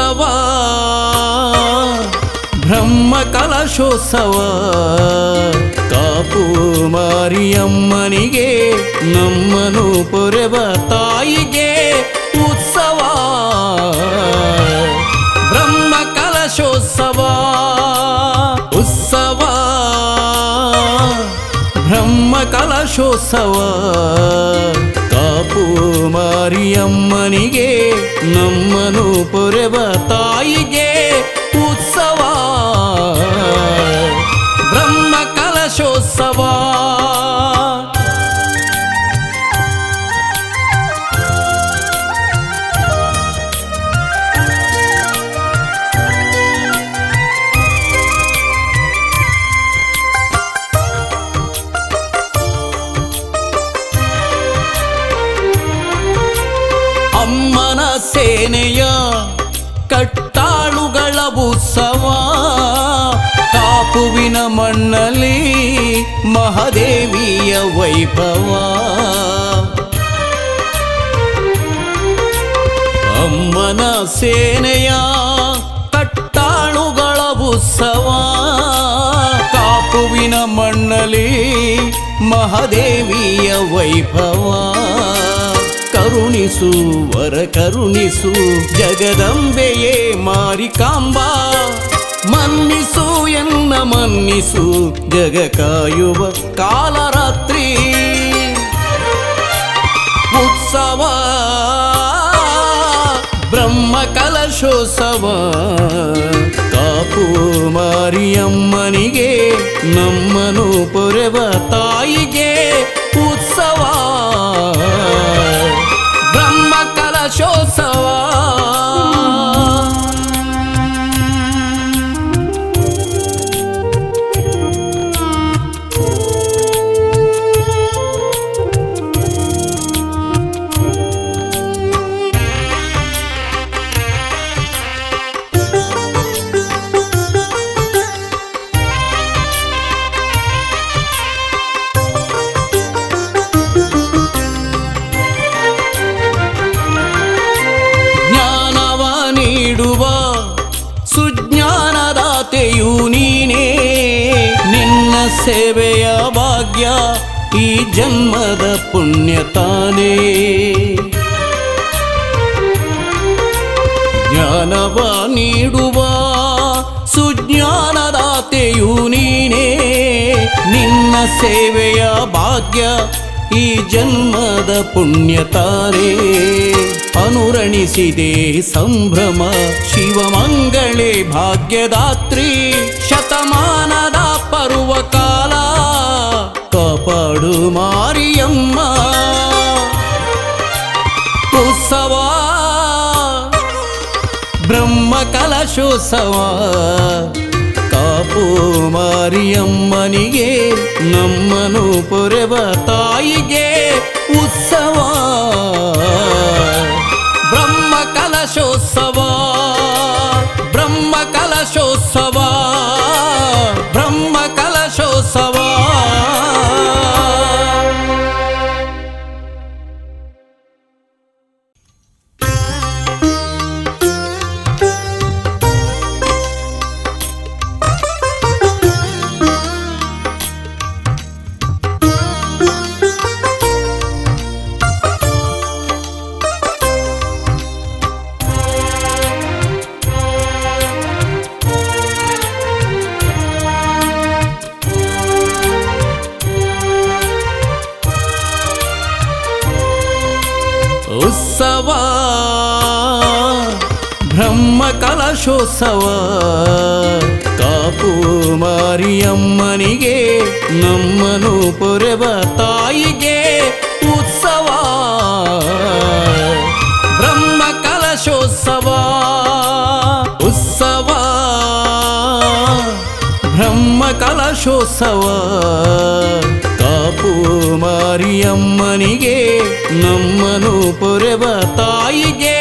ಉತ್ಸವ ಬ್ರಹ್ಮ ಕಲಶೋತ್ಸವ ಕಾಪು ಮಾರಿಯಮ್ಮನಿಗೆ ನಮ್ಮನು ಪೊರೆವ ತಾಯಿಗೆ ಉತ್ಸವ ಬ್ರಹ್ಮ ಕಲಶೋತ್ಸವ ಉತ್ಸವ ಬ್ರಹ್ಮ ಕಲಶೋತ್ಸವ ಕಾಪು ಮಾರಿಯಮ್ಮನಿಗೆ ನಮ್ಮನು ಪೊರೆವ ತಾಯಿಗೆ ಉತ್ಸವ ಬ್ರಹ್ಮ ಕಲಶೋತ್ಸವ ಅಮ್ಮನ ಸೇನೆಯ ಕಟ್ಟಾಳುಗಳ ಉತ್ಸವ ಕಾಪುವಿನ ಮಣ್ಣಲ್ಲಿ ಮಹಾದೇವಿಯ ವೈಭವ ಅಮ್ಮನ ಸೇನೆಯ ಕಟ್ಟಾಳುಗಳ ಉತ್ಸವ ಕಾಪುವಿನ ಮಣ್ಣಲ್ಲಿ ಮಹಾದೇವಿಯ ವೈಭವ ಕರುಣಿಸು ವರ ಕರುಣಿಸು ಜಗದಂಬೆಯೇ ಮಾರಿಕಾಂಬ ಮನ್ನಿಸು ಎನ್ನ ಮನ್ನಿಸು ಜಗ ಕಾಯುವ ಕಾಲರಾತ್ರಿ ಉತ್ಸವ ಬ್ರಹ್ಮ ಕಲಶೋತ್ಸವ ಕಾಪು ಮಾರಿಯಮ್ಮನಿಗೆ ನಮ್ಮನು ಪೊರೆವ ತಾಯಿಗೆ ಉತ್ಸವ ಬ್ರಹ್ಮ ಕಲಶೋತ್ಸವ ಸುಜ್ಞಾನದಾತೆಯು ನೀನೇ ನಿನ್ನ ಸೇವೆಯ ಭಾಗ್ಯ ಈ ಜನ್ಮದ ಪುಣ್ಯ ತಾನೇ ಜ್ಞಾನವ ನೀಡುವ ಸುಜ್ಞಾನದಾತೆಯು ನೀನೇ ನಿನ್ನ ಸೇವೆಯ ಭಾಗ್ಯ ಈ ಜನ್ಮದ ಪುಣ್ಯ ತಾನೇ ಅನುರಣಿಸಿದೆ ಸಂಭ್ರಮ ಶಿವಮಂಗಳೇ ಭಾಗ್ಯದಾತ್ರಿ ಶತಮಾನದ ಪರ್ವಕಾಲ ಕಾಪಾಡು ಮಾರಿಯಮ್ಮ ಉತ್ಸವ ಬ್ರಹ್ಮ ಕಲಶೋತ್ಸವ ಕಾಪು ಮಾರಿಯಮ್ಮನಿಗೆ ನಮ್ಮನು ಪೊರೆವ ತಾಯಿಗೆ ಉತ್ಸವ ಬ್ರಹ್ಮ ಕಲಶೋತ್ಸವ ಬ್ರಹ್ಮ ಕಲಶೋತ್ಸವ ಬ್ರಹ್ಮ ಕಲಶೋತ್ಸವ ಉತ್ಸವ ಬ್ರಹ್ಮ ಕಲಶೋತ್ಸವ ಕಾಪು ಮಾರಿಯಮ್ಮನಿಗೆ ನಮ್ಮನು ಪೊರೆವ ತಾಯಿಗೆ ಉತ್ಸವ ಬ್ರಹ್ಮ ಕಲಶೋತ್ಸವ ಉತ್ಸವ ಬ್ರಹ್ಮ ಕಲಶೋತ್ಸವ ಕಾಪು ಮಾರಿಯಮ್ಮನಿಗೆ ನಮ್ಮನು ಪೊರೆವ ತಾಯಿಗೆ